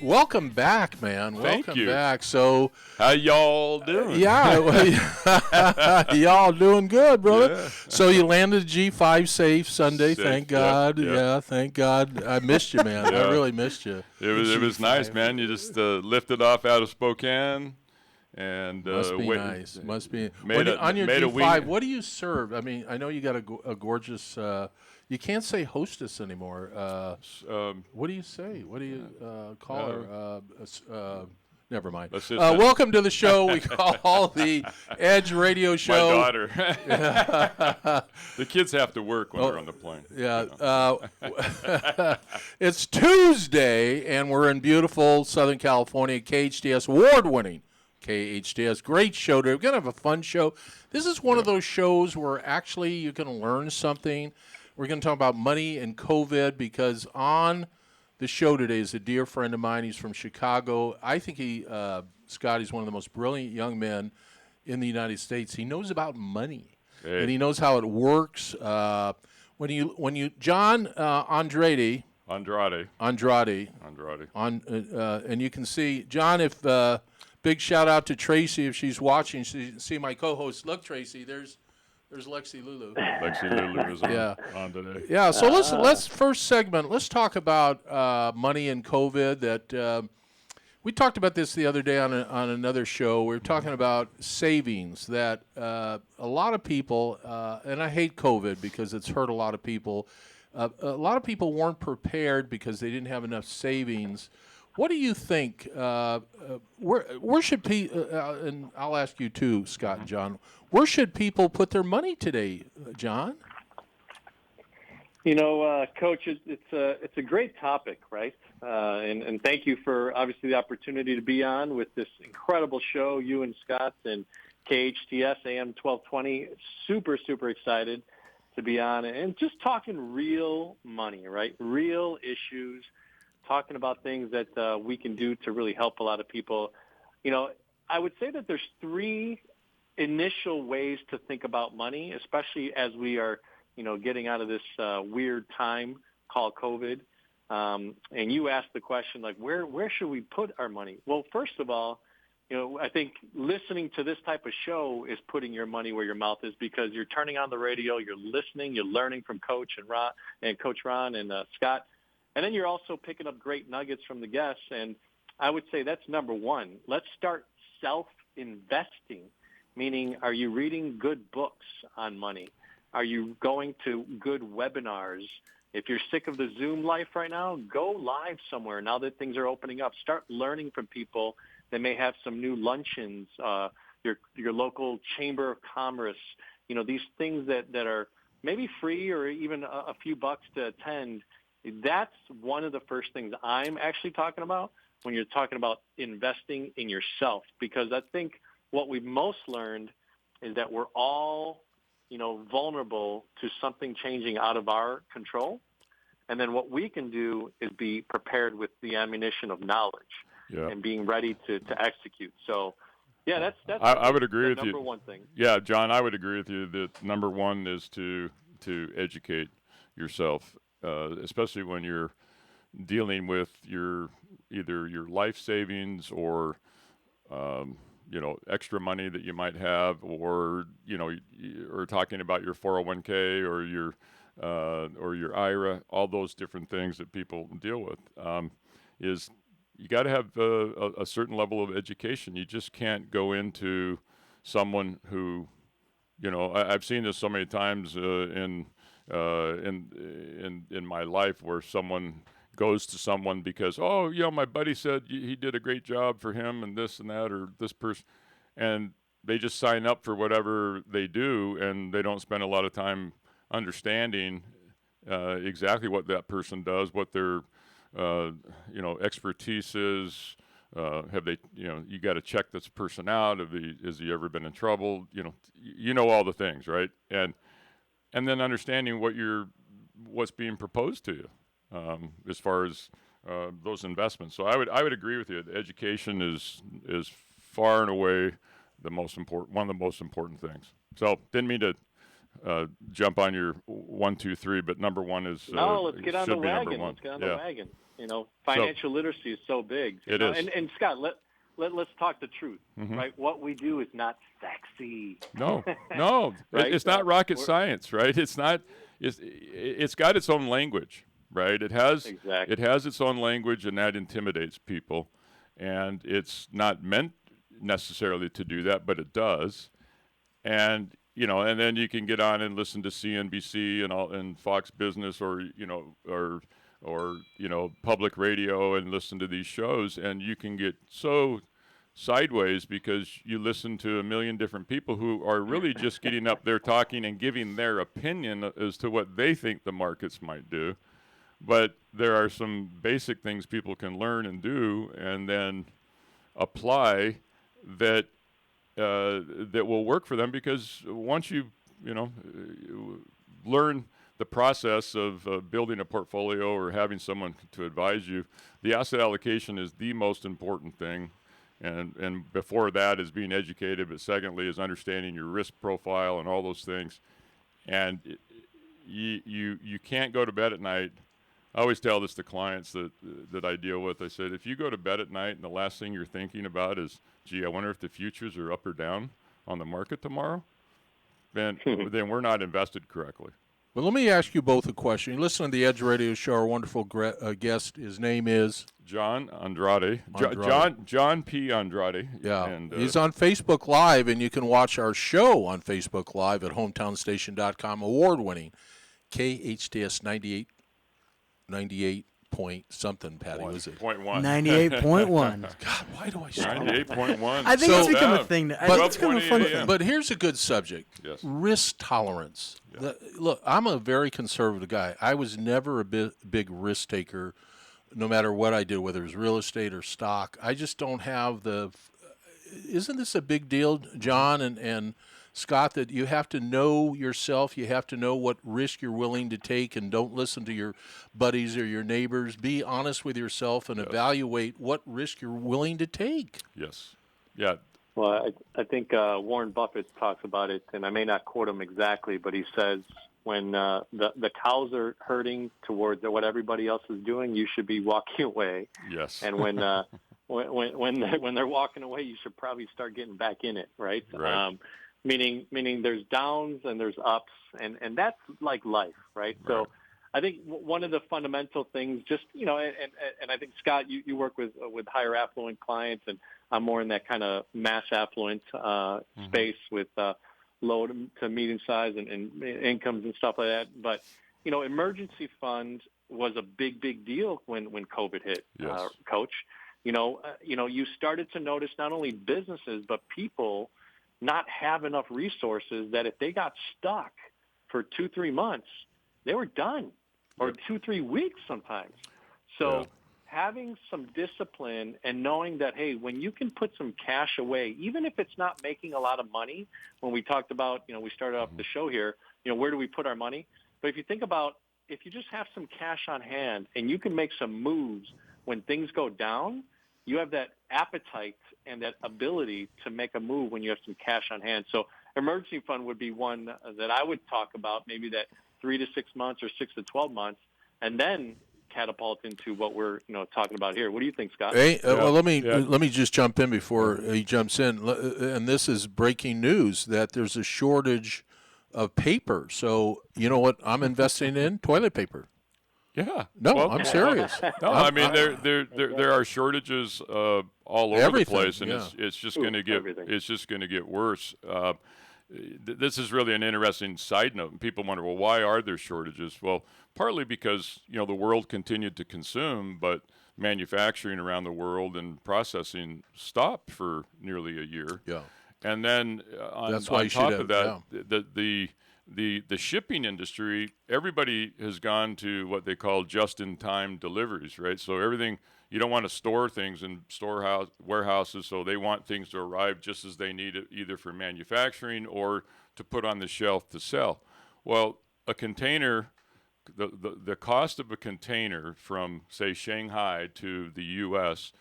Welcome back, man. Thank Welcome you. back. So, how y'all doing? Y'all doing good, brother. Yeah. So you landed G5 safe Sunday. Safe, Thank God. yep. Yeah, thank God. I missed you, man. Yeah. I really missed you. It was nice, man. You just lifted off out of Spokane. And must be nice. Must be. On your made G5, what do you serve? I mean, I know you got a gorgeous. You can't say hostess anymore. What do you say? What do you call her? Never mind. Welcome to the show. We call the Edge Radio Show. My daughter. The kids have to work when they're on the plane. Yeah. It's Tuesday, and we're in beautiful Southern California. KHTS award-winning. KHTS, great show today. We're going to have a fun show. This is one of those shows where actually you can learn something. We're going to talk about money and COVID because on the show today is a dear friend of mine. He's from Chicago. I think Scotty's one of the most brilliant young men in the United States. He knows about money, and he knows how it works. When you John Andrade, and you can see, John, if big shout out to Tracy if she's watching. She see my co-host. Look, Tracy, there's Lexi Lulu. Lexi Lulu is on today. Yeah. So let's first segment. Let's talk about money and COVID. That we talked about this the other day on another show. We were talking about savings. That a lot of people, and I hate COVID because it's hurt a lot of people. A lot of people weren't prepared because they didn't have enough savings. What do you think? Where should people? And I'll ask you too, Scott and John. Where should people put their money today, John? You know, Coach, it's a great topic, right? And thank you for obviously the opportunity to be on with this incredible show. You and Scott and KHTS AM 1220. Super excited to be on and just talking real money, right? Real issues. Talking about things that we can do to really help a lot of people. You know, I would say that there's three initial ways to think about money, especially as we are, getting out of this weird time called COVID. And you asked the question, like, where should we put our money? Well, first of all, I think listening to this type of show is putting your money where your mouth is because you're turning on the radio, you're listening, you're learning from Coach Ron and Scott. And then you're also picking up great nuggets from the guests. And I would say that's number one. Let's start self-investing, meaning are you reading good books on money? Are you going to good webinars? If you're sick of the Zoom life right now, go live somewhere now that things are opening up. Start learning from people that may have some new luncheons, your local chamber of commerce, these things that are maybe free or even a few bucks to attend. That's one of the first things I'm actually talking about when you're talking about investing in yourself, because I think what we've most learned is that we're all, vulnerable to something changing out of our control. And then what we can do is be prepared with the ammunition of knowledge and being ready to execute. So, yeah, that's I would agree with you. Number one thing. Yeah, John, I would agree with you that number one is to educate yourself. Especially when you're dealing with either your life savings or extra money that you might have, or or talking about your 401k or your IRA, all those different things that people deal with. Is you got to have a certain level of education. You just can't go into someone who, I've seen this so many times in my life where someone goes to someone because, my buddy said he did a great job for him and this and that, or this person, and they just sign up for whatever they do, and they don't spend a lot of time understanding exactly what that person does, what their expertise is. Have they, you got to check this person out. Has he ever been in trouble? All the things, right? And then understanding what's being proposed to you as far as those investments. So I would agree with you. The education is far and away one of the most important things. So didn't mean to jump on your 1, 2, 3, but number one is let's get on the wagon. Let's get on the wagon. Financial literacy is so big. It is. And Scott, let's talk the truth, right? What we do is not sexy. No, Right? it's not rocket science, right? It's not. It's got its own language, right? It has its own language, and that intimidates people. And it's not meant necessarily to do that, but it does. And and then you can get on and listen to CNBC and Fox Business or public radio and listen to these shows, and you can get so sideways because you listen to a million different people who are really just getting up there talking and giving their opinion as to what they think the markets might do. But there are some basic things people can learn and do and then apply that will work for them, because once you learn the process of building a portfolio or having someone to advise you, the asset allocation is the most important thing. And before that is being educated, but secondly is understanding your risk profile and all those things. And you can't go to bed at night. I always tell this to clients that I deal with. I said, if you go to bed at night and the last thing you're thinking about is, gee, I wonder if the futures are up or down on the market tomorrow, then we're not invested correctly. Well, let me ask you both a question. You listen to the Edge Radio Show. Our wonderful guest, his name is? John Andrade. John P. Andrade. Yeah, and, he's on Facebook Live, and you can watch our show on Facebook Live at hometownstation.com. Award-winning KHTS 98 point something, Patty, was it? 0.1. 98.1. God, why do I struggle? 98.1. I think it's become a thing. I think it's become a fun thing. But here's a good subject. Yes. Risk tolerance. Yeah. Look, I'm a very conservative guy. I was never a big risk taker, no matter what I did, whether it was real estate or stock. I just don't have isn't this a big deal, John and Scott, that you have to know yourself, you have to know what risk you're willing to take, and don't listen to your buddies or your neighbors. Be honest with yourself and evaluate what risk you're willing to take. Yes. Yeah. Well, I think Warren Buffett talks about it, and I may not quote him exactly, but he says when the cows are herding towards what everybody else is doing, you should be walking away. Yes. And when they're walking away, you should probably start getting back in it, right? Right. Meaning there's downs and there's ups, and that's like life, right? So I think one of the fundamental things, just, and I think, Scott, you work with higher affluent clients, and I'm more in that kind of mass affluent space with low to medium size and incomes and stuff like that. But, emergency fund was a big deal when COVID hit, yes. Coach. You started to notice not only businesses, but people not have enough resources that if they got stuck for 2-3 months, they were done, or 2-3 weeks sometimes. So having some discipline and knowing that, hey, when you can put some cash away, even if it's not making a lot of money, when we talked about, we started off the show here, where do we put our money? But if you think about, if you just have some cash on hand and you can make some moves when things go down, you have that appetite and that ability to make a move when you have some cash on hand. So emergency fund would be one that I would talk about, maybe that 3 to 6 months or 6 to 12 months, and then catapult into what we're talking about here. What do you think, Scott? Hey, well, let me just jump in before he jumps in. And this is breaking news that there's a shortage of paper. So you know what I'm investing in? Toilet paper. Yeah. No, I'm serious. No, I mean there are shortages all over the place, and it's just going to get worse. This is really an interesting side note. And people wonder, well, why are there shortages? Well, partly because the world continued to consume, but manufacturing around the world and processing stopped for nearly a year. Yeah. And then on top of that, the shipping industry, everybody has gone to what they call just-in-time deliveries, right? So everything, you don't want to store things in warehouses, so they want things to arrive just as they need it, either for manufacturing or to put on the shelf to sell. Well, a container, the cost of a container from, say, Shanghai to the U.S.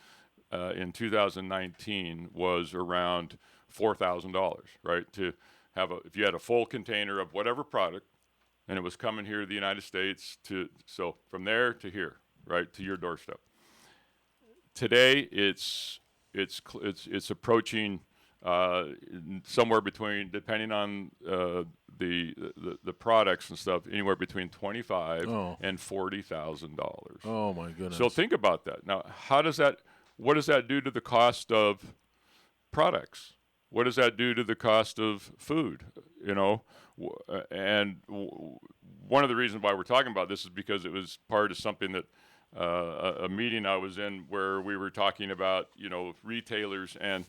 In 2019 was around $4,000, right? If you had a full container of whatever product, and it was coming here to the United States, so from there to here, right, to your doorstep. Today, it's approaching somewhere between, depending on the products and stuff, anywhere between $25,000 and $40,000. Oh my goodness! So think about that. Now, what does that do to the cost of products? What does that do to the cost of food? You know, one of the reasons why we're talking about this is because it was part of something that a meeting I was in where we were talking about, you know, retailers and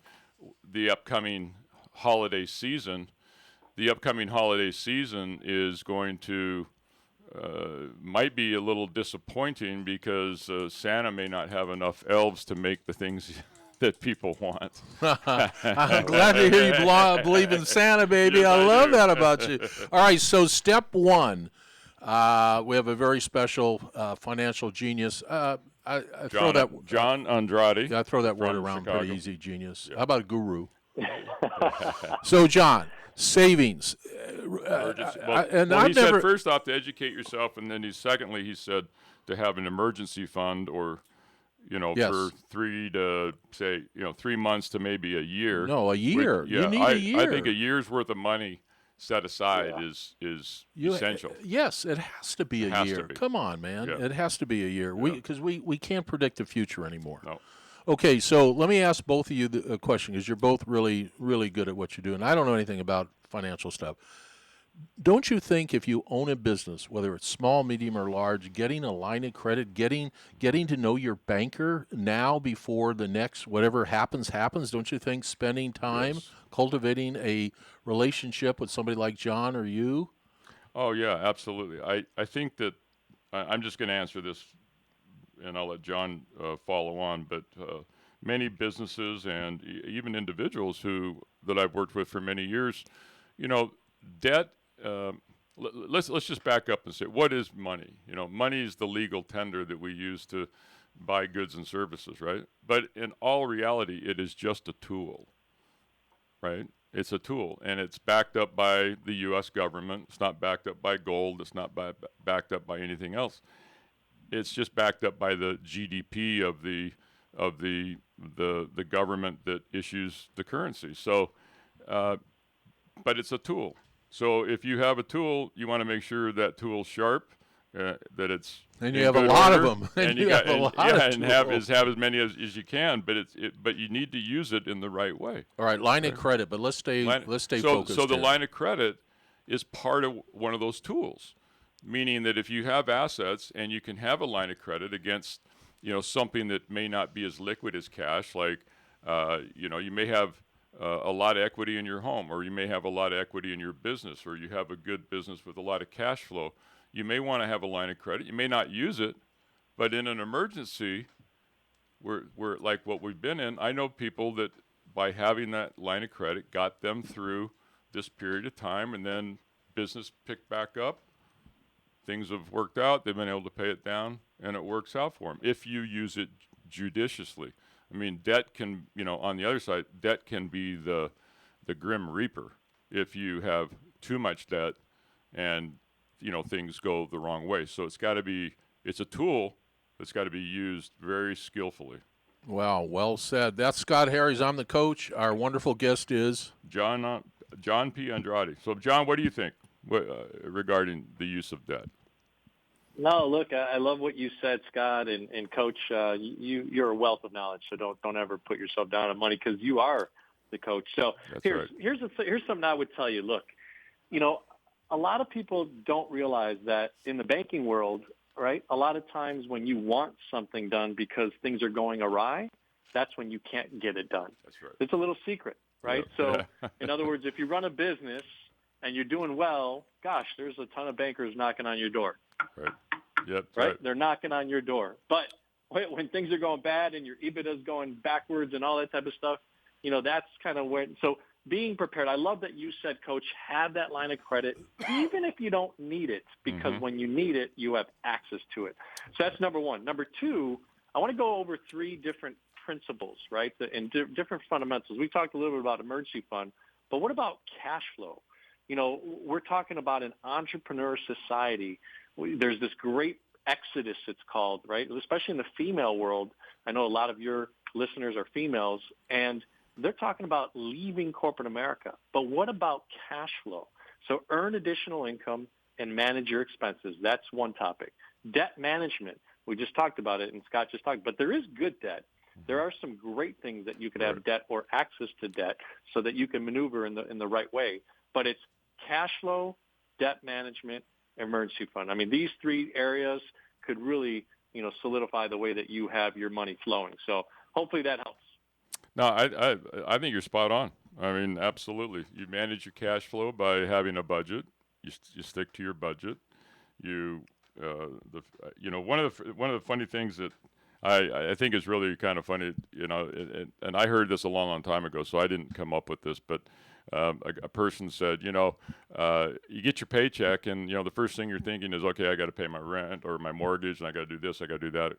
the upcoming holiday season. The upcoming holiday season is going to might be a little disappointing because Santa may not have enough elves to make the things that people want. I'm glad to hear you believe in Santa, baby. Yes, I love do. that about you. All right, so step one, we have a very special financial genius. I throw that John Andrade. I throw that word from around Chicago. pretty easy, genius. How about a guru? So, John, savings. He said first off to educate yourself, and then he said to have an emergency fund, or for 3 months to maybe a year. No, a year. You need a year. I think a year's worth of money set aside is essential. Yes, it has to be a year. Come on, man. Yeah. It has to be a year. Because we can't predict the future anymore. No. Okay, so let me ask both of you a question, because you're both really, really good at what you do, and I don't know anything about financial stuff. Don't you think if you own a business, whether it's small, medium, or large, getting a line of credit, getting to know your banker now before the next whatever happens, don't you think spending time cultivating a relationship with somebody like John or you? Oh, yeah, absolutely. I think that I'm just going to answer this, and I'll let John follow on, but many businesses and even individuals that I've worked with for many years, debt, let's just back up and say, what is money? Money is the legal tender that we use to buy goods and services, right? But in all reality, it is just a tool, right? It's a tool, and it's backed up by the U.S. government. It's not backed up by gold. It's not backed up by anything else. It's just backed up by the GDP of the government that issues the currency. So, but it's a tool. So if you have a tool, you want to make sure that tool's sharp, that it's and you have a lot of them, and you have a lot of tools. Have as many as you can. But you need to use it in the right way. All right, line of credit. But let's stay focused. So the line of credit is part of one of those tools. Meaning that if you have assets and you can have a line of credit against, something that may not be as liquid as cash, like, you may have a lot of equity in your home, or you may have a lot of equity in your business, or you have a good business with a lot of cash flow. You may want to have a line of credit. You may not use it, but in an emergency, we're like what we've been in. I know people that by having that line of credit got them through this period of time, and then business picked back up. Things have worked out. They've been able to pay it down, and it works out for them if you use it judiciously. I mean, debt can, on the other side, debt can be the grim reaper if you have too much debt and, things go the wrong way. So it's a tool that's got to be used very skillfully. Wow, well said. That's Scott Harries. I'm the coach. Our wonderful guest is John P. Andrade. So, John, what do you think regarding the use of debt? No, look, I love what you said, Scott, and Coach. You're a wealth of knowledge, so don't ever put yourself down on money, because you are the coach. So here's something I would tell you. Look, a lot of people don't realize that in the banking world, right? A lot of times when you want something done because things are going awry, that's when you can't get it done. That's right. It's a little secret, right? Yeah. So, in other words, if you run a business and you're doing well, gosh, there's a ton of bankers knocking on your door. Right. Yep. Right? They're knocking on your door. But when things are going bad and your EBITDA is going backwards and all that type of stuff, that's kind of where. So being prepared. I love that you said, Coach, have that line of credit, even if you don't need it, because when you need it, you have access to it. So that's number one. Number two, I want to go over three different principles, right, and different fundamentals. We talked a little bit about emergency fund, but what about cash flow? We're talking about an entrepreneur society. There's this great exodus, it's called, right? Especially in the female world. I know a lot of your listeners are females, and they're talking about leaving corporate America. But what about cash flow? So earn additional income and manage your expenses. That's one topic. Debt management. We just talked about it, and Scott just talked. But there is good debt. There are some great things that you could have debt or access to debt so that you can maneuver in the right way. But it's cash flow, debt management, emergency fund. I mean, these three areas could really, solidify the way that you have your money flowing. So hopefully that helps. No, I think you're spot on. I mean, absolutely. You manage your cash flow by having a budget. You stick to your budget. One of the funny things that I think is really kind of funny, and I heard this a long time ago, so I didn't come up with this, but a person said, you get your paycheck, and the first thing you're thinking is, okay, I got to pay my rent or my mortgage, and I got to do this, I got to do that.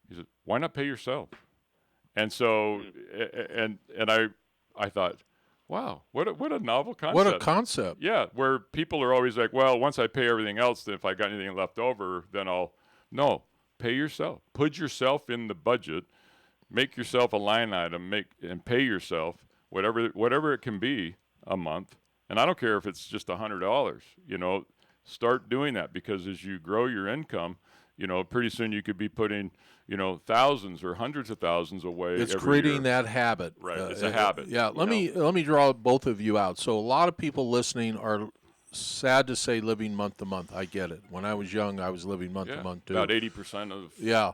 He said, why not pay yourself? And so, and I thought, wow, what a novel concept. What a concept. Yeah, where people are always like, well, once I pay everything else, then if I got anything left over, then no, pay yourself. Put yourself in the budget, make yourself a line item, and pay yourself whatever it can be a month. And I don't care if it's just $100, start doing that, because as you grow your income, pretty soon you could be putting, thousands or hundreds of thousands away. It's every creating year. that habit. Right. It's a habit. Yeah. Let me draw both of you out. So a lot of people listening are sad to say living month to month. I get it. When I was young, I was living month to month too. About 80% of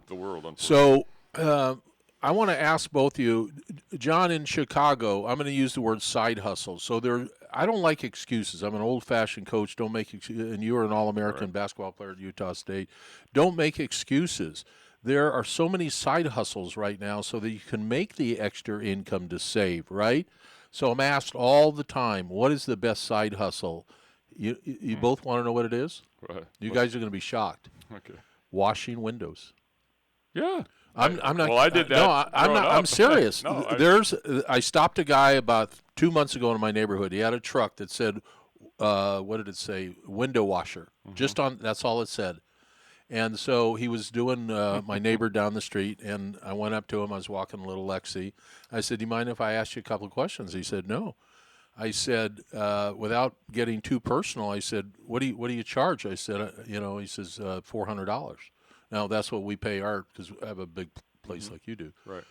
the world. So I want to ask both of you, John, in Chicago, I'm going to use the word side hustle. So I don't like excuses. I'm an old-fashioned coach. Don't make excuses. And you are an All-American basketball player at Utah State. Don't make excuses. There are so many side hustles right now so that you can make the extra income to save, right? So I'm asked all the time, what is the best side hustle? You both want to know what it is? Right. You guys are going to be shocked. Okay. Washing windows. Yeah. I'm not. Well, I did that. No, I'm not. I'm serious. No, I stopped a guy about 2 months ago in my neighborhood. He had a truck that said, what did it say? Window washer. Just on. That's all it said. And so he was doing my neighbor down the street, and I went up to him. I was walking little Lexi. I said, "Do you mind if I ask you a couple of questions?" He said, "No." I said, without getting too personal, I said, "What do you charge?" I said, He says, $400. Now that's what we pay Art, because I have a big place like you do. Right.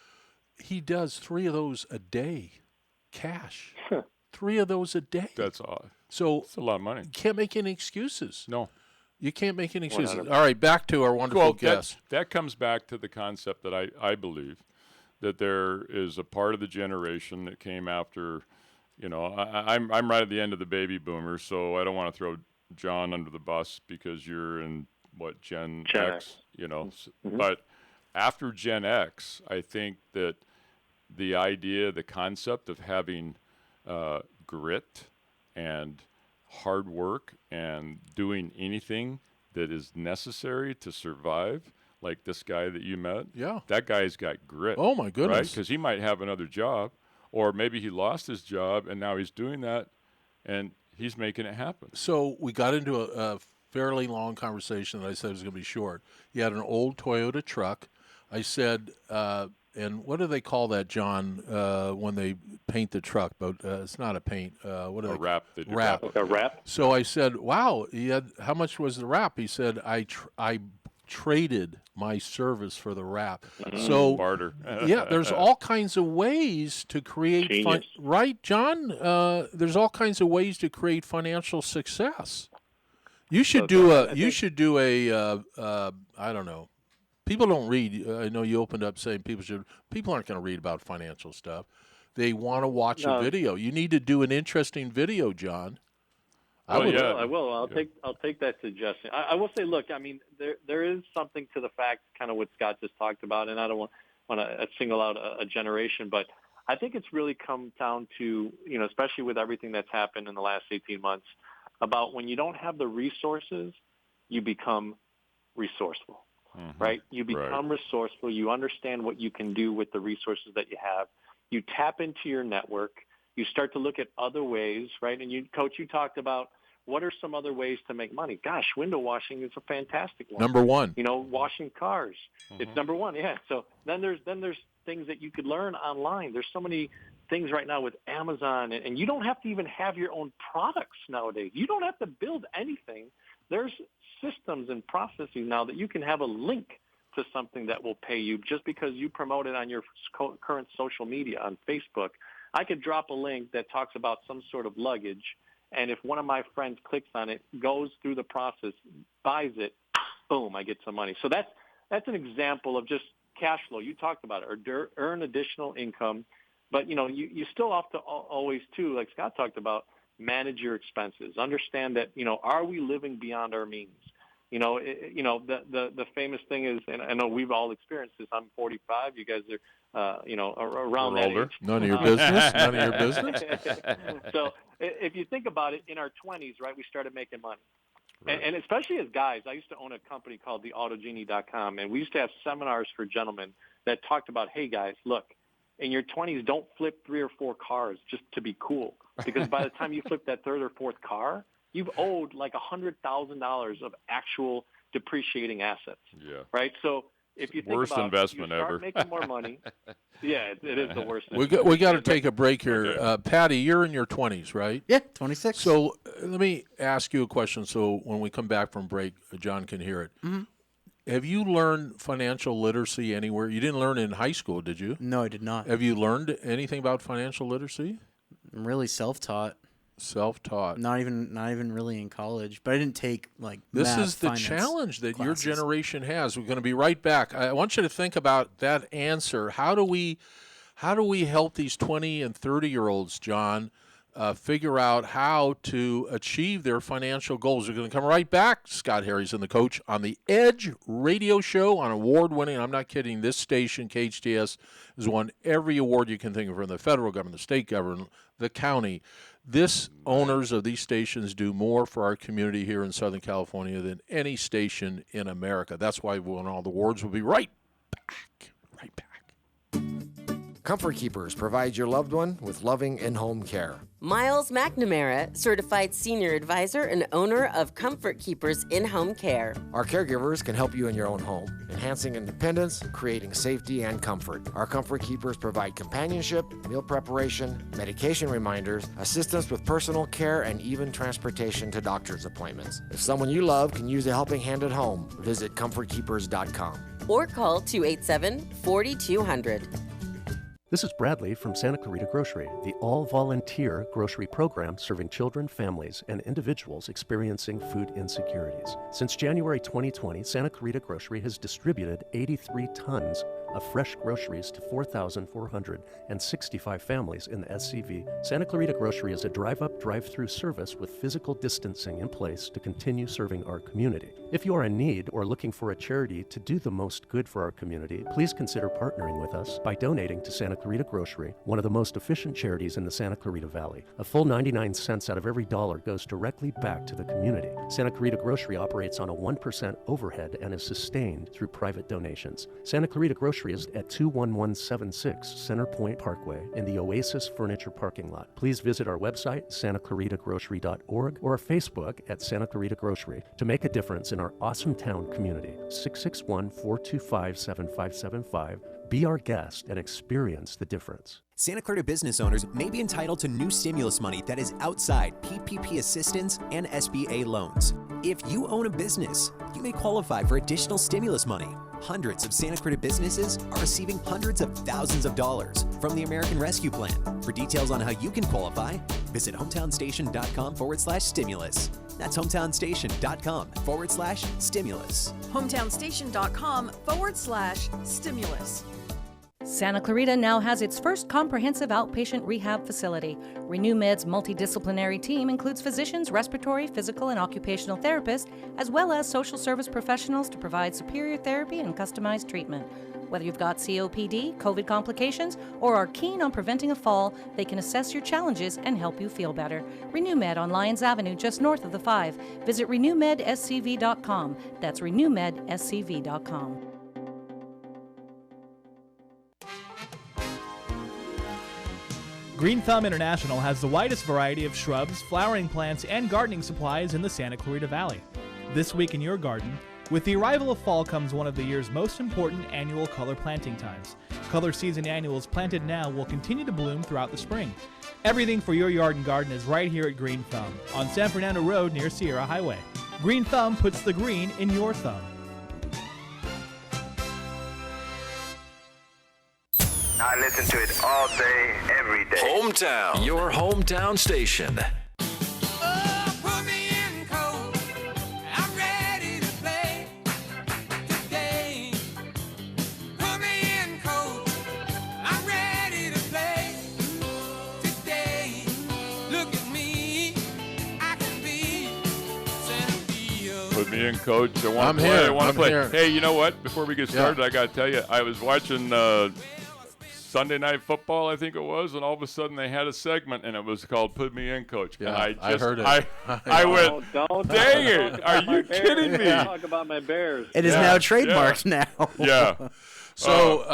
He does 3 of those a day, cash. 3 of those a day. That's odd. So it's a lot of money. You can't make any excuses. No. You can't make any excuses. 100%. All right, back to our wonderful guest. That comes back to the concept that I believe that there is a part of the generation that came after, I'm right at the end of the baby boomers, so I don't want to throw John under the bus because you're in Gen X, But after Gen X, I think that the concept of having grit and hard work and doing anything that is necessary to survive, like this guy that you met. Yeah. That guy's got grit. Oh, my goodness. Right? Because he might have another job, or maybe he lost his job and now he's doing that and he's making it happen. So we got into a fairly long conversation that I said was going to be short. He had an old Toyota truck. I said, and what do they call that, John, when they paint the truck? But it's not a paint. What do they wrap? Wrap. A wrap? So I said, wow, how much was the wrap? He said, I traded my service for the wrap. So barter. Yeah, there's all kinds of ways to create right, John? There's all kinds of ways to create financial success. You should do a I don't know. People don't read. I know you opened up saying people aren't going to read about financial stuff. They want to watch a video. You need to do an interesting video, John. I will. I'll take that suggestion. I will say, look, I mean, there is something to the fact, kind of what Scott just talked about, and I don't want to single out a generation, but I think it's really come down to, especially with everything that's happened in the last 18 months, about when you don't have the resources, you become resourceful, right? You become resourceful. You understand what you can do with the resources that you have. You tap into your network. You start to look at other ways, right? And Coach, you talked about what are some other ways to make money? Gosh, window washing is a fantastic one. Number one. Washing cars. It's number one, yeah. So then there's things that you could learn online. There's so many things right now with Amazon, and you don't have to even have your own products nowadays. You don't have to build anything. There's systems and processes now that you can have a link to something that will pay you just because you promote it on your current social media, on Facebook. I could drop a link that talks about some sort of luggage, and if one of my friends clicks on it, goes through the process, buys it, boom, I get some money. So that's an example of just cash flow. You talked about it, or earn additional income. But, you still have to always, too, like Scott talked about, manage your expenses. Understand that, are we living beyond our means? The famous thing is, and I know we've all experienced this. I'm 45. You guys are, around We're that older. age. None of your business. None of your business. So if you think about it, in our 20s, right, we started making money. Right. And especially as guys, I used to own a company called theautogenie.com, and we used to have seminars for gentlemen that talked about, hey, guys, look, in your 20s, don't flip 3 or 4 cars just to be cool, because by the time you flip that 3rd or 4th car, you've owed like $100,000 of actual depreciating assets. Yeah. Right? So if you think Worst about investment you start ever. making more money, yeah, it is the worst. We got to take a break here. Patty, you're in your 20s, right? Yeah, 26. So let me ask you a question so when we come back from break, John can hear it. Mm-hmm. Have you learned financial literacy anywhere? You didn't learn in high school, did you? No, I did not. Have you learned anything about financial literacy? I'm really self-taught. Self-taught. Not even really in college, but I didn't take This math, is the finance challenge that classes. your generation has. We're going to be right back. I want you to think about that answer. How do we help these 20 and 30-year-olds, John, figure out how to achieve their financial goals? We're going to come right back. Scott Harries and the coach on the Edge radio show on award-winning, I'm not kidding, this station, KHTS, has won every award you can think of from the federal government, the state government, the county. Owners of these stations do more for our community here in Southern California than any station in America. That's why we won all the awards. We'll be right back. Right back. Comfort Keepers provides your loved one with loving in-home care. Miles McNamara, certified senior advisor and owner of Comfort Keepers in-home care. Our caregivers can help you in your own home, enhancing independence, creating safety and comfort. Our Comfort Keepers provide companionship, meal preparation, medication reminders, assistance with personal care, and even transportation to doctor's appointments. If someone you love can use a helping hand at home, visit comfortkeepers.com. Or call 287-4200. This is Bradley from Santa Clarita Grocery, the all-volunteer grocery program serving children, families, and individuals experiencing food insecurities. Since January 2020, Santa Clarita Grocery has distributed 83 tons of fresh groceries to 4,465 families in the SCV. Santa Clarita Grocery is a drive-up, drive-through service with physical distancing in place to continue serving our community. If you are in need or looking for a charity to do the most good for our community, please consider partnering with us by donating to Santa Clarita Grocery, one of the most efficient charities in the Santa Clarita Valley. A full 99 cents out of every dollar goes directly back to the community. Santa Clarita Grocery operates on a 1% overhead and is sustained through private donations. Santa Clarita Grocery is at 21176 Center Point Parkway in the Oasis Furniture parking lot. Please visit our website, santaclaritagrocery.org, or Facebook at Santa Clarita Grocery to make a difference in our awesome town community. 661-425-7575. Be our guest and experience the difference. Santa Clarita business owners may be entitled to new stimulus money that is outside PPP assistance and SBA loans. If you own a business, you may qualify for additional stimulus money. Hundreds of Santa Clarita businesses are receiving hundreds of thousands of dollars from the American Rescue Plan. For details on how you can qualify, visit hometownstation.com/stimulus. That's hometownstation.com/stimulus. hometownstation.com/stimulus. Santa Clarita now has its first comprehensive outpatient rehab facility. Renew Med's multidisciplinary team includes physicians, respiratory, physical, and occupational therapists, as well as social service professionals to provide superior therapy and customized treatment. Whether you've got COPD, COVID complications, or are keen on preventing a fall, they can assess your challenges and help you feel better. Renew Med on Lyons Avenue, just north of the 5. Visit renewmedscv.com. That's renewmedscv.com. Green Thumb International has the widest variety of shrubs, flowering plants, and gardening supplies in the Santa Clarita Valley. This week in your garden, with the arrival of fall comes one of the year's most important annual color planting times. Color season annuals planted now will continue to bloom throughout the spring. Everything for your yard and garden is right here at Green Thumb on San Fernando Road near Sierra Highway. Green Thumb puts the green in your thumb. I listen to it all day, every day. Hometown, your hometown station. Put me in, Coach. I want I'm to play. here. I want I'm to play. here. Hey, you know what? Before we get started, I got to tell you, I was watching Sunday Night Football, I think it was, and all of a sudden they had a segment, and it was called "Put Me In, Coach." Yeah, and I heard it. I went, Don't dang it! Are you kidding me? Talk about my Bears. It is now trademarked now. Yeah. So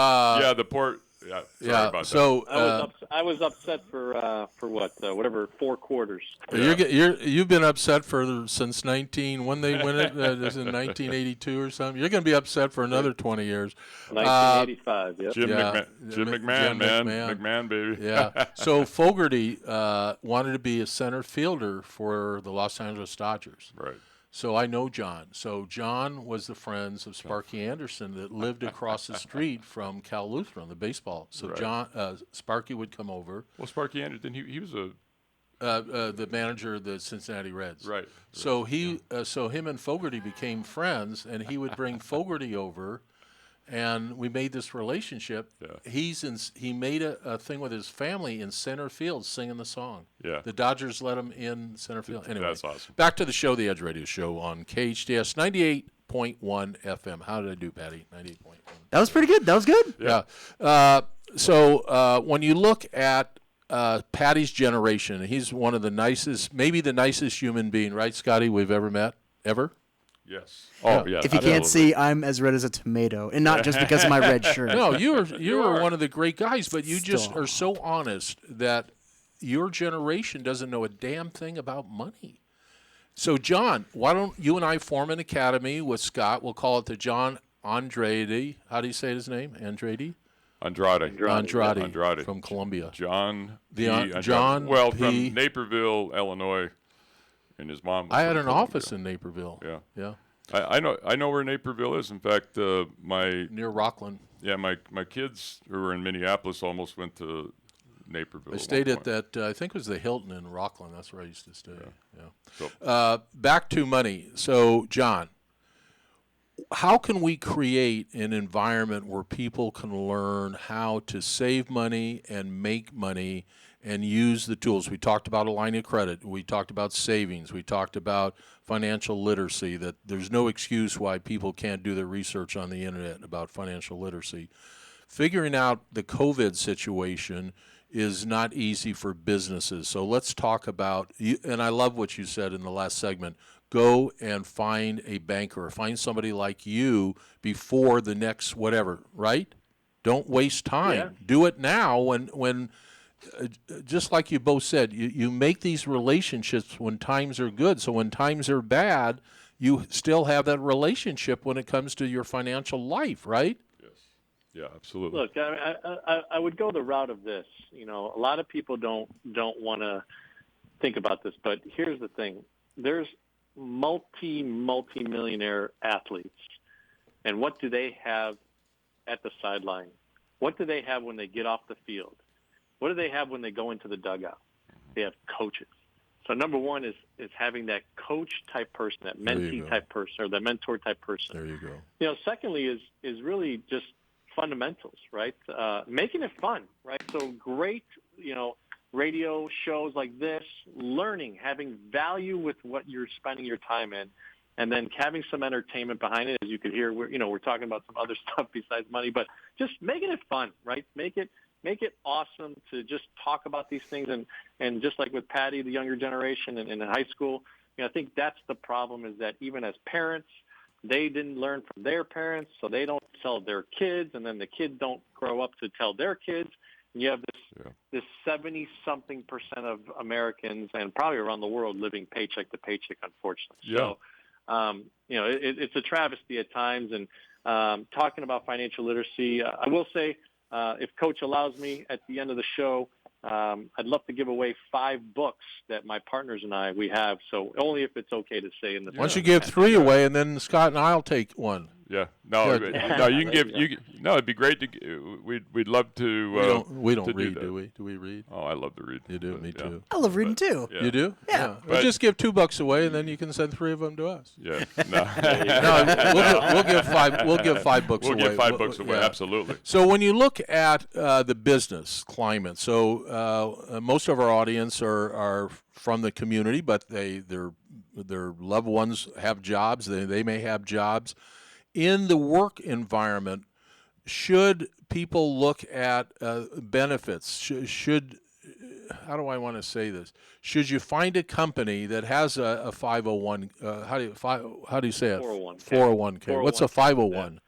yeah, the port. Yeah. Sorry about so I was upset for whatever 4 quarters. you've been upset since when they win it is in 1982 or something. You're going to be upset for another 20 years. 1985. Yep. Jim McMahon, man. McMahon, baby. Yeah. So Fogarty wanted to be a center fielder for the Los Angeles Dodgers. Right. So I know John. So John was the friends of Sparky Anderson that lived across the street from Cal Lutheran, the baseball. So Right. John, Sparky would come over. Well, Sparky Anderson, he was a the manager of the Cincinnati Reds. right. So so him and Fogarty became friends, and he would bring Fogarty over, and we made this relationship. Yeah. He made a thing with his family in center field singing the song. Yeah. The Dodgers let him in center field. Anyway, That's awesome. Back to the show, the Edge Radio Show on KHTS 98.1 FM. How did I do, Patty? 98.1. That was pretty good. That was good. Yeah. So when you look at Patty's generation, he's one of the nicest, maybe the nicest human being, right, Scotty, we've ever met? Ever? Yes. Oh, yeah. If you can't see, I'm as red as a tomato, and not just because of my red shirt. No, you were one of the great guys, but you just are so honest that your generation doesn't know a damn thing about money. So, John, why don't you and I form an academy with Scott? We'll call it the John Andrade. How do you say his name? Andrade? Andrade from Columbia. John John Well, P. from Naperville, Illinois, and his mom. I had an office in Naperville. Yeah. I know where Naperville is. In fact, near Rockland. Yeah, my kids who were in Minneapolis almost went to Naperville. I stayed at that. I think it was the Hilton in Rockland. That's where I used to stay. Yeah. So, back to money. So, John, how can we create an environment where people can learn how to save money and make money and use the tools? We talked about a line of credit. We talked about savings. We talked about financial literacy, that there's no excuse why people can't do their research on the internet about financial literacy. Figuring out the COVID situation is not easy for businesses. So let's talk about, and I love what you said in the last segment, go and find a banker, find somebody like you before the next whatever, right? Don't waste time. Yeah. Do it now when just like you both said, you make these relationships when times are good. So when times are bad, you still have that relationship when it comes to your financial life, right? Yes. Yeah, absolutely. Look, I would go the route of this. You know, a lot of people don't want to think about this, but here's the thing. There's multi-millionaire athletes, and what do they have at the sideline? What do they have when they get off the field? What do they have when they go into the dugout? They have coaches. So number one is having that coach type person, that mentee type person, or that mentor type person. There you go. You know, secondly is really just fundamentals, right? Making it fun, right? So great, you know, radio shows like this, learning, having value with what you're spending your time in, and then having some entertainment behind it. As you could hear, we're talking about some other stuff besides money, but just making it fun, right? Make it awesome to just talk about these things, and just like with Patty, the younger generation, and in high school, you know, I think that's the problem, is that even as parents, they didn't learn from their parents, so they don't tell their kids, and then the kids don't grow up to tell their kids, You have this 70-something% of Americans and probably around the world living paycheck to paycheck, unfortunately. Yeah. So, it's a travesty at times. And talking about financial literacy, I will say, if Coach allows me at the end of the show, I'd love to give away 5 books that my partners and we have. So only if it's okay to say in the. Why don't you give 3 away, and then Scott and I'll take one. Yeah. No, no, you can give. No, it'd be great to. We'd love to. We don't to read, do we? Do we read? Oh, I love to read. You do, me too. I love reading too. Yeah. You do? Yeah. We'll just give $2 away, and then you can send 3 of them to us. Yeah. No. We'll give 5. We'll give 5 books away. We'll give 5 books away. Yeah. Absolutely. So when you look at the business climate, so most of our audience are from the community, but their loved ones have jobs. They may have jobs. In the work environment, should people look at benefits? Should how do I want to say this? Should you find a company that has a 501? How do you say it? 401k. 401k. What's a 501?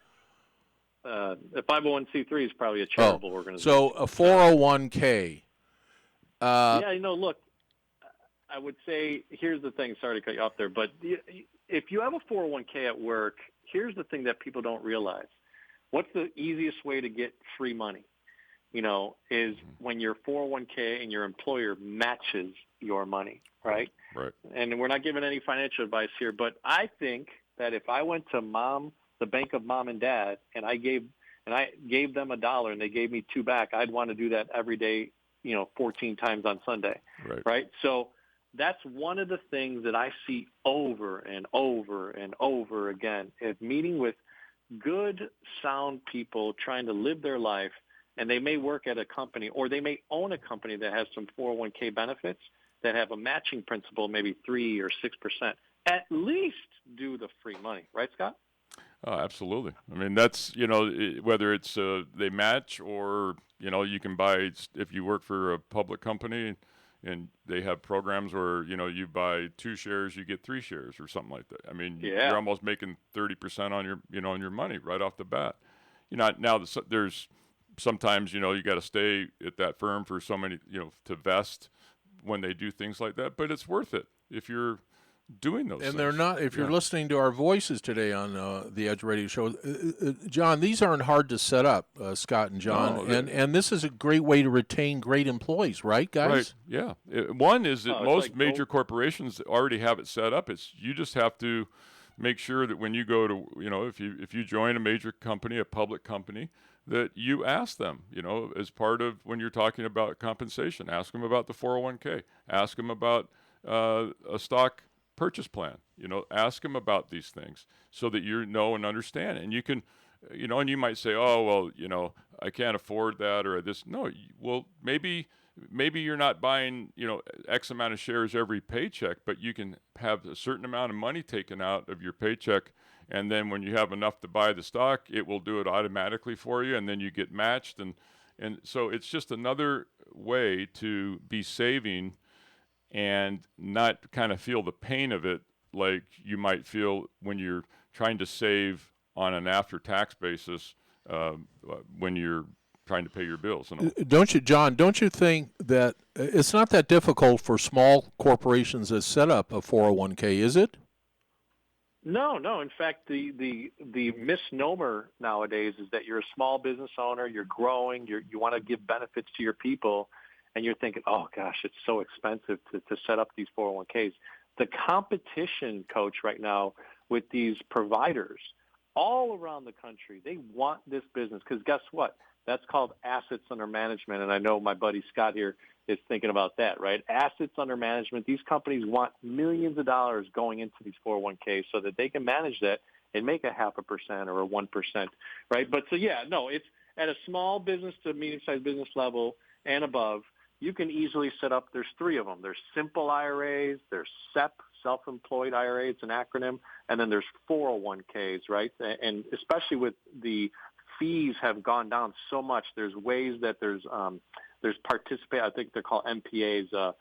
A 501c3 is probably a charitable organization. So a 401k. Look, I would say here's the thing. Sorry to cut you off there, but if you have a 401k at work, here's the thing that people don't realize. What's the easiest way to get free money? Is when your 401k and your employer matches your money, right? Right. And we're not giving any financial advice here, but I think that if I went to the bank of mom and dad, and I gave them $1 and they gave me 2 back, I'd want to do that every day, 14 times on Sunday, right? So that's one of the things that I see over and over and over again, is meeting with good, sound people trying to live their life, and they may work at a company or they may own a company that has some 401k benefits that have a matching principle, maybe 3 or 6%. At least do the free money, right, Scott? Oh, absolutely. I mean, that's, whether it's they match or, you can buy, if you work for a public company and they have programs where, you buy 2 shares, you get 3 shares or something like that. I mean, you're almost making 30% on your, on your money right off the bat. Now there's sometimes, you got to stay at that firm for so many, to vest when they do things like that, but it's worth it if you're doing those things. And they're not, if you're listening to our voices today on the Edge Radio Show, John, these aren't hard to set up, Scott and John, and this is a great way to retain great employees, right, guys? Right, yeah. One is that most major corporations already have it set up. You just have to make sure that when you go to, if you join a major company, a public company, that you ask them, as part of when you're talking about compensation, ask them about the 401k, ask them about a stock purchase plan, ask them about these things so that you know and understand. And you can, and you might say, oh, well, I can't afford that or this. No, well, maybe you're not buying, X amount of shares every paycheck, but you can have a certain amount of money taken out of your paycheck. And then when you have enough to buy the stock, it will do it automatically for you. And then you get matched. And so it's just another way to be saving and not kind of feel the pain of it like you might feel when you're trying to save on an after-tax basis when you're trying to pay your bills. Don't you, John, don't you think that it's not that difficult for small corporations to set up a 401k, is it? No. In fact, the misnomer nowadays is that you're a small business owner, you're growing, you want to give benefits to your people, and you're thinking, oh, gosh, it's so expensive to set up these 401ks. The competition, Coach, right now with these providers all around the country, they want this business because guess what? That's called assets under management, and I know my buddy Scott here is thinking about that, right? Assets under management. These companies want millions of dollars going into these 401ks so that they can manage that and make a 0.5% or a 1%, right? But so, it's at a small business to medium-sized business level and above, you can easily set up, there's 3 of them. There's simple IRAs, there's SEP, self-employed IRA, it's an acronym, and then there's 401ks, right? And especially with the fees have gone down so much, there's ways that there's participate. I think they're called MPAs,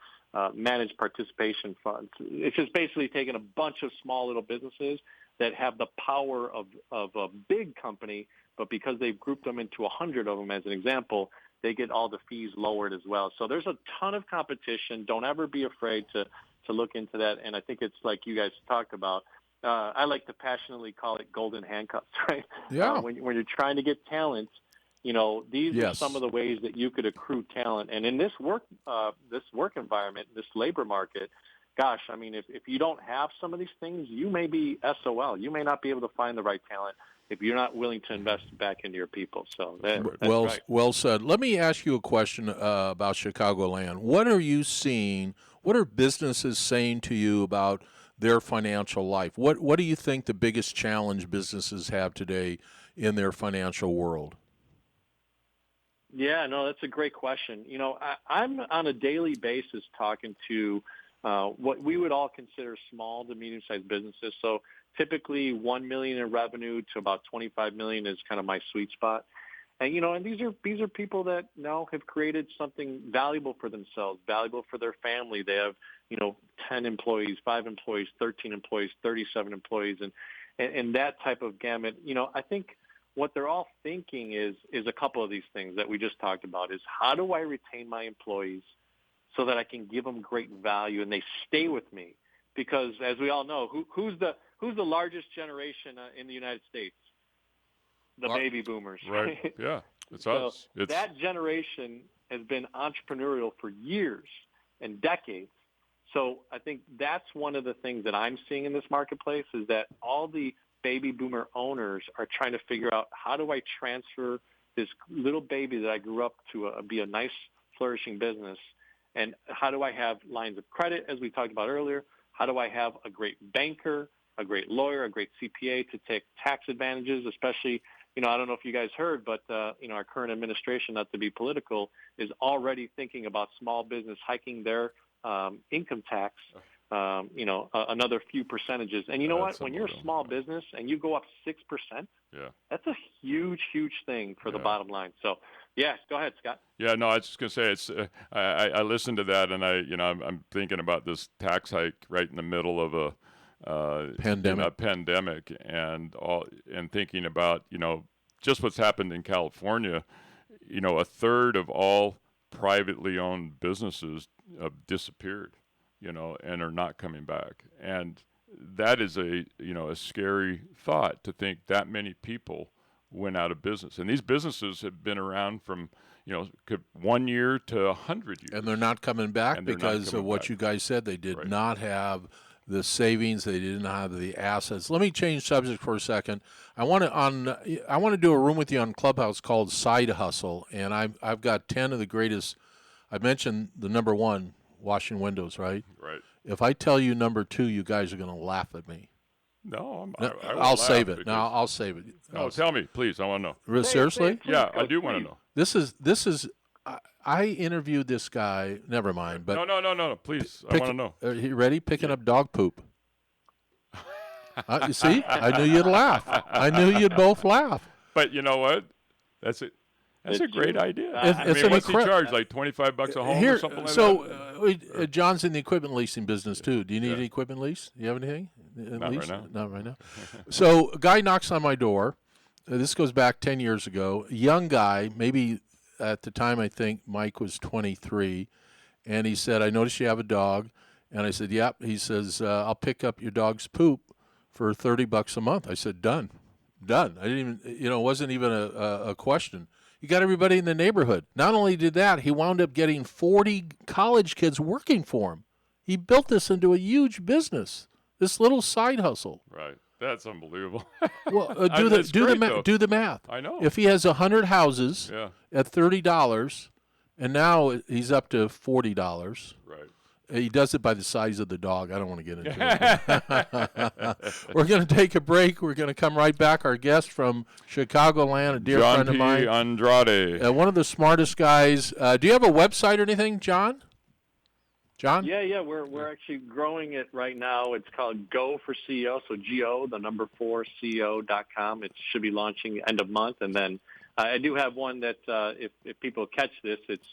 managed participation funds. It's just basically taking a bunch of small little businesses that have the power of a big company, but because they've grouped them into 100 of them as an example, they get all the fees lowered as well. So there's a ton of competition. Don't ever be afraid to look into that. And I think it's like you guys talked about. I like to passionately call it golden handcuffs, right? Yeah. When you're trying to get talent, these are some of the ways that you could accrue talent. And in this work environment, this labor market, gosh, I mean, if you don't have some of these things, you may be SOL. You may not be able to find the right talent if you're not willing to invest back into your people. So that's right. Well said. Let me ask you a question about Chicagoland. What are you seeing? What are businesses saying to you about their financial life? What do you think the biggest challenge businesses have today in their financial world? Yeah, no, that's a great question. I'm on a daily basis talking to what we would all consider small to medium-sized businesses. So typically $1 million in revenue to about $25 million is kind of my sweet spot. And, and these are people that now have created something valuable for themselves, valuable for their family. They have, 10 employees, 5 employees, 13 employees, 37 employees, and that type of gamut. I think what they're all thinking is a couple of these things that we just talked about is how do I retain my employees so that I can give them great value and they stay with me? Because as we all know, who's the largest generation in the United States? The baby boomers. Right. Yeah, it's so us. That generation has been entrepreneurial for years and decades. So I think that's one of the things that I'm seeing in this marketplace is that all the baby boomer owners are trying to figure out how do I transfer this little baby that I grew up to be a nice, flourishing business, and how do I have lines of credit, as we talked about earlier? How do I have a great banker, a great lawyer, a great CPA to take tax advantages, especially, I don't know if you guys heard, but, our current administration, not to be political, is already thinking about small business hiking their income tax, another few percentages. And you know what? When you're a small business and you go up 6%, that's a huge, huge thing for the bottom line. So, yes, go ahead, Scott. Yeah, no, I was just gonna say it's. I listened to that, and I'm thinking about this tax hike right in the middle of a pandemic, and thinking about just what's happened in California. A third of all privately owned businesses have disappeared, and are not coming back, and that is a scary thought to think that many people went out of business. And these businesses have been around from, 1 year to 100 years. And they're not coming back because of what you guys said. They did not have the savings. They didn't have the assets. Let me change subject for a second. I want to do a room with you on Clubhouse called Side Hustle, and I've got 10 of the greatest. I mentioned the number 1, washing windows, right? Right. If I tell you number 2, you guys are going to laugh at me. No, I'll save it. No, I'll save it. No, tell me, please. I want to know. Seriously? Yeah, I do want to know. This is. I interviewed this guy. Never mind. But no. Please, I want to know. Are you ready? Picking up dog poop. You see, I knew you'd laugh. I knew you'd both laugh. But you know what? That's it. That's a great idea. What's he charge? Like $25 a home or something like that? So John's in the equipment leasing business too. Do you need any equipment lease? Do you have anything? Not right now. Not right now. So a guy knocks on my door. This goes back 10 years ago. A young guy, maybe at the time I think Mike was 23, and he said, "I noticed you have a dog." And I said, "Yep." He says, "I'll pick up your dog's poop for $30 a month." I said, "Done." I didn't even, it wasn't even a question. He got everybody in the neighborhood. Not only did that, he wound up getting 40 college kids working for him. He built this into a huge business, this little side hustle. Right. That's unbelievable. Well, do the math. I know. If he has 100 houses at $30, and now he's up to $40. Right. He does it by the size of the dog. I don't want to get into it. We're going to take a break. We're going to come right back. Our guest from Chicagoland, a dear friend of mine. John Andrade. One of the smartest guys. Do you have a website or anything, John? John? Yeah. We're actually growing it right now. It's called Go for CEO. So GO, the number 4 CEO.com. It should be launching end of month. And then I do have one that if people catch this, it's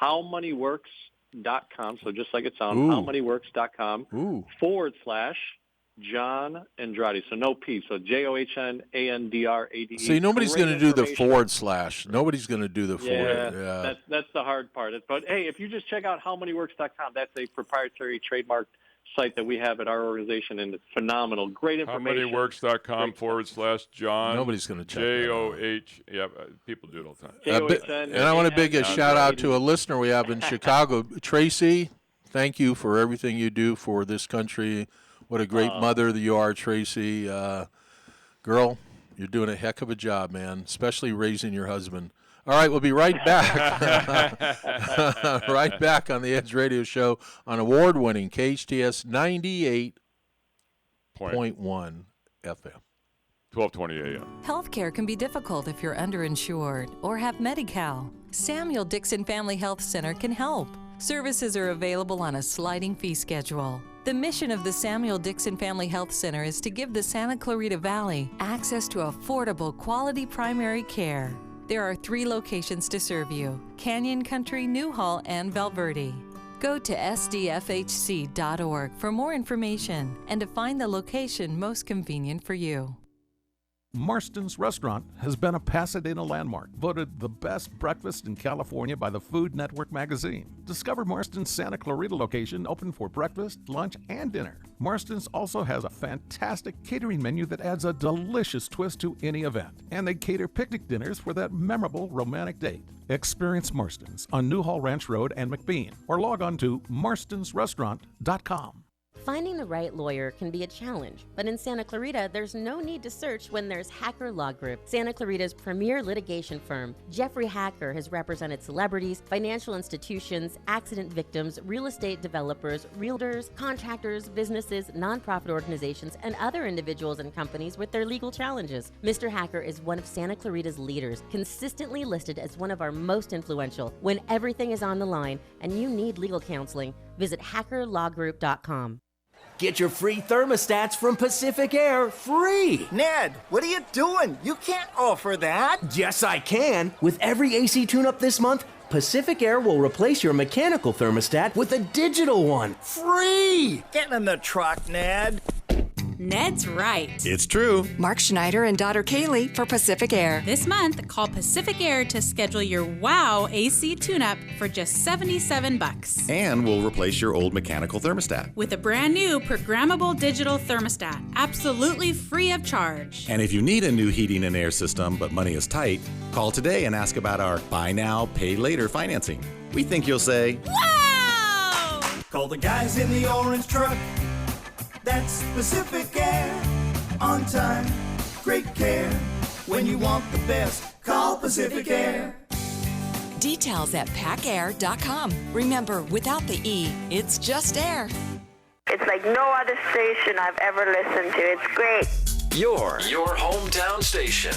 howmoneyworks.com. So just like it sounds, howmoneyworks.com / John Andrade. So no P. So JOHNANDRADE. See, nobody's going to do the / Nobody's going to do the yeah, forward. Yeah, that's the hard part. But hey, if you just check out howmanyworks.com, that's a proprietary trademark site that we have at our organization, and it's phenomenal. Great information. Howmanyworks.com / John. Nobody's going to check JOH. Yeah, people do it all the time. And I want to big a shout out to a listener we have in Chicago, Tracy. Thank you for everything you do for this country. What a great mother that you are, Tracy. Girl, you're doing a heck of a job, man, especially raising your husband. All right, we'll be right back. Right back on the Edge Radio Show on award-winning KHTS 98.1 FM. 12:20 a.m. Healthcare can be difficult if you're underinsured or have Medi-Cal. Samuel Dixon Family Health Center can help. Services are available on a sliding fee schedule. The mission of the Samuel Dixon Family Health Center is to give the Santa Clarita Valley access to affordable, quality primary care. There are 3 locations to serve you: Canyon Country, Newhall, and Valverde. Go to sdfhc.org for more information and to find the location most convenient for you. Marston's Restaurant has been a Pasadena landmark, voted the best breakfast in California by the Food Network magazine. Discover Marston's Santa Clarita location, open for breakfast, lunch, and dinner. Marston's also has a fantastic catering menu that adds a delicious twist to any event. And they cater picnic dinners for that memorable romantic date. Experience Marston's on Newhall Ranch Road and McBean, or log on to marstonsrestaurant.com. Finding the right lawyer can be a challenge, but in Santa Clarita, there's no need to search when there's Hacker Law Group, Santa Clarita's premier litigation firm. Jeffrey Hacker has represented celebrities, financial institutions, accident victims, real estate developers, realtors, contractors, businesses, nonprofit organizations, and other individuals and companies with their legal challenges. Mr. Hacker is one of Santa Clarita's leaders, consistently listed as one of our most influential. When everything is on the line and you need legal counseling, visit hackerlawgroup.com. Get your free thermostats from Pacific Air, free! Ned, what are you doing? You can't offer that. Yes, I can. With every AC tune-up this month, Pacific Air will replace your mechanical thermostat with a digital one, free! Get in the truck, Ned. Ned's right. It's true. Mark Schneider and daughter Kaylee for Pacific Air. This month, call Pacific Air to schedule your WOW AC tune-up for just $77. And we'll replace your old mechanical thermostat with a brand new programmable digital thermostat, absolutely free of charge. And if you need a new heating and air system but money is tight, call today and ask about our buy now, pay later financing. We think you'll say, wow! Call the guys in the orange truck. That's Pacific Air. On time, great care. When you want the best, call Pacific Air. Details at pacair.com. Remember, without the E, it's just air. It's like no other station I've ever listened to. It's great. Your hometown station.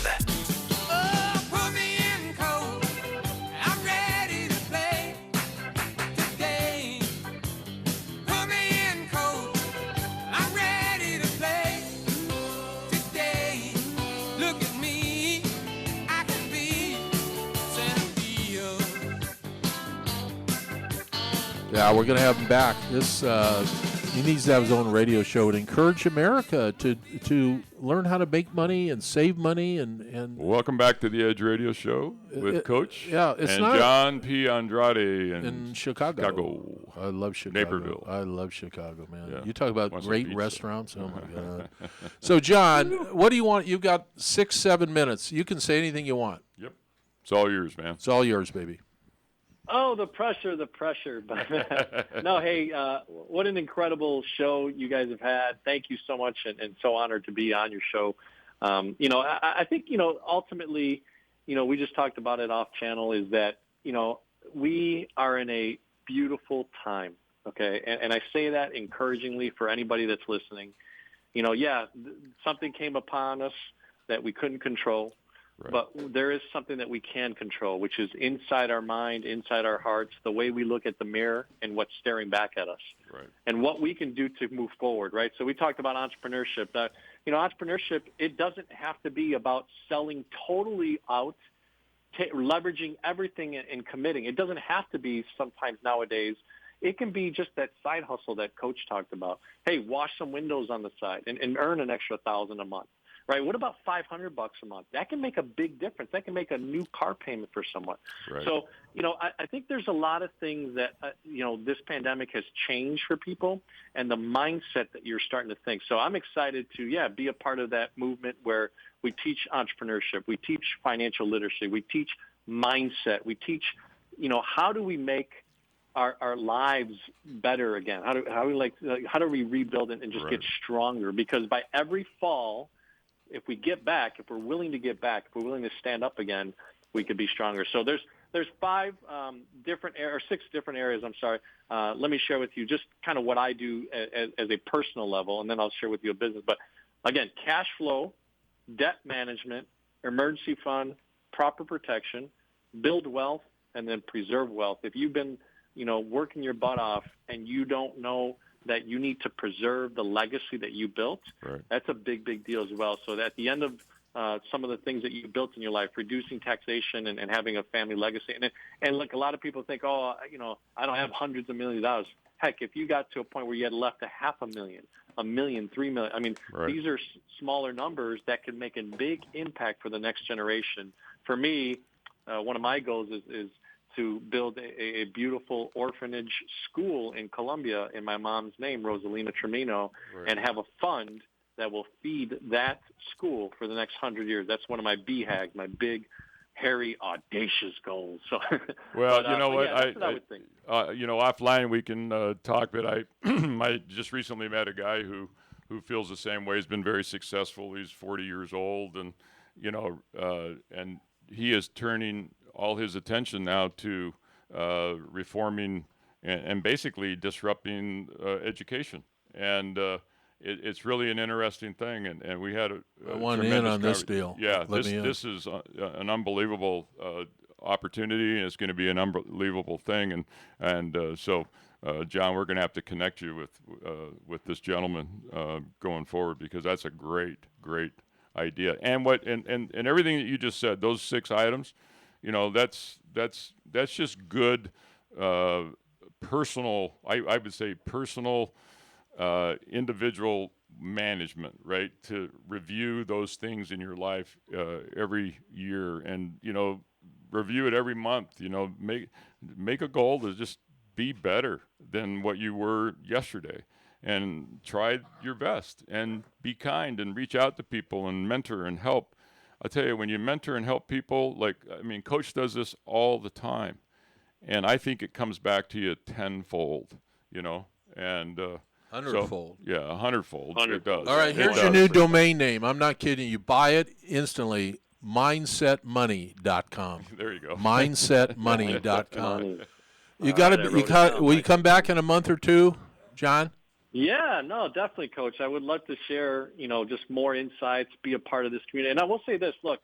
Yeah, we're going to have him back. He needs to have his own radio show and encourage America to learn how to make money and save money. And welcome back to the Edge Radio Show with Coach. Yeah, it's and not John P. Andrade in Chicago. I love Chicago. Naperville. I love Chicago, man. Yeah. You talk about great restaurants. Oh my God. So, John, what do you want? You've got 6-7 minutes. You can say anything you want. Yep, it's all yours, man. It's all yours, baby. Oh, the pressure. But no, hey, what an incredible show you guys have had. Thank you so much, and so honored to be on your show. I think, ultimately, we just talked about it off channel, is that, we are in a beautiful time, okay? And I say that encouragingly for anybody that's listening. Something came upon us that we couldn't control. Right. But there is something that we can control, which is inside our mind, inside our hearts, the way we look at the mirror and what's staring back at us, right, and what we can do to move forward, right? So we talked about entrepreneurship. Entrepreneurship, it doesn't have to be about selling totally out, leveraging everything and committing. It doesn't have to be sometimes nowadays. It can be just that side hustle that Coach talked about. Hey, wash some windows on the side and earn an extra $1,000 a month. Right? What about $500 a month? That can make a big difference. That can make a new car payment for someone. Right. So, I think there's a lot of things that, this pandemic has changed for people and the mindset that you're starting to think. So I'm excited to, be a part of that movement where we teach entrepreneurship, we teach financial literacy, we teach mindset, we teach, how do we make our lives better again? How do we rebuild it and just get stronger? Because by every fall, if we get back, if we're willing to get back, if we're willing to stand up again, we could be stronger. So there's 6 different areas. Let me share with you just kind of what I do as a personal level, and then I'll share with you a business. But again, cash flow, debt management, emergency fund, proper protection, build wealth, and then preserve wealth. If you've been, working your butt off and you don't know that you need to preserve the legacy that you built, that's a big, big deal as well. So that at the end of some of the things that you built in your life, reducing taxation and having a family legacy. And look, a lot of people think, I don't have hundreds of millions of dollars. Heck, if you got to a point where you had left $500,000, $1 million, $3 million, I mean, these are smaller numbers that can make a big impact for the next generation. For me, one of my goals is to build a beautiful orphanage school in Colombia in my mom's name, Rosalina Tremino, and have a fund that will feed that school for the next 100 years. That's one of my BHAGs, my big, hairy, audacious goals. So, well, that's what I would think. Offline we can talk, but I just recently met a guy who feels the same way. He's been very successful. He's 40 years old, and and he is turning all his attention now to reforming and basically disrupting education. And it's really an interesting thing. And we had I want in on this deal. Yeah, this is an unbelievable opportunity, and it's going to be an unbelievable thing. So, John, we're going to have to connect you with this gentleman going forward, because that's a great idea. And and everything that you just said, those 6 items, that's just good personal, I would say personal individual management, right? To review those things in your life every year, and review it every month. Make a goal to just be better than what you were yesterday, and try your best, and be kind, and reach out to people, and mentor and help. I'll tell you, when you mentor and help people, Coach does this all the time, and I think it comes back to you tenfold, and 100-fold. So, yeah, 100-fold. It does. All right, here's your new domain name. I'm not kidding. You buy it instantly. Mindsetmoney.com. There you go. Mindsetmoney.com. Will you come back in a month or two, John? Yeah, no, definitely, Coach. I would love to share, just more insights, be a part of this community. And I will say this, look,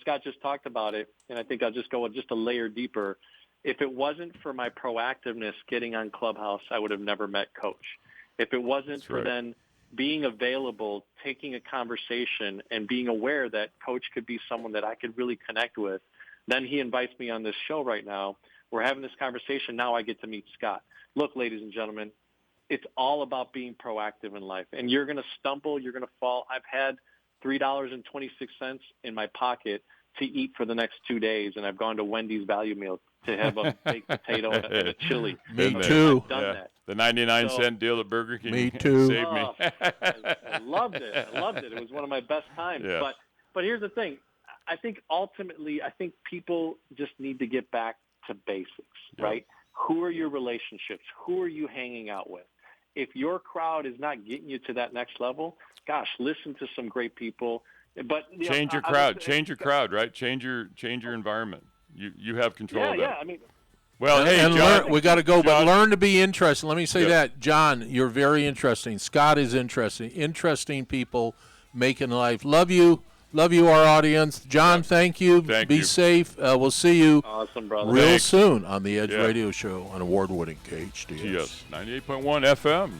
Scott just talked about it, and I think I'll just go just a layer deeper. If it wasn't for my proactiveness getting on Clubhouse, I would have never met Coach. If it wasn't for then being available, taking a conversation, and being aware that Coach could be someone that I could really connect with, then he invites me on this show right now. We're having this conversation. Now I get to meet Scott. Look, ladies and gentlemen, it's all about being proactive in life. And you're going to stumble. You're going to fall. I've had $3.26 in my pocket to eat for the next 2 days, and I've gone to Wendy's Value Meal to have a baked potato and a chili. Me too. I've done that. The 99-cent deal at Burger King. Me too. Saved me. I loved it. It was one of my best times. Yeah. But here's the thing. I think ultimately, people just need to get back to basics, right? Who are your relationships? Who are you hanging out with? If your crowd is not getting you to that next level, gosh, listen to some great people. But change your crowd. Change your crowd, right? Change your environment. You have control of that. Yeah, I mean. Well, hey, John, we got to go, but learn to be interesting. Let me say that, John, you're very interesting. Scott is interesting. Interesting people making life. Love you, our audience. John, thank you. Be safe. We'll see you real soon on the Edge Radio Show on award-winning KHTS. Yes, 98.1 FM.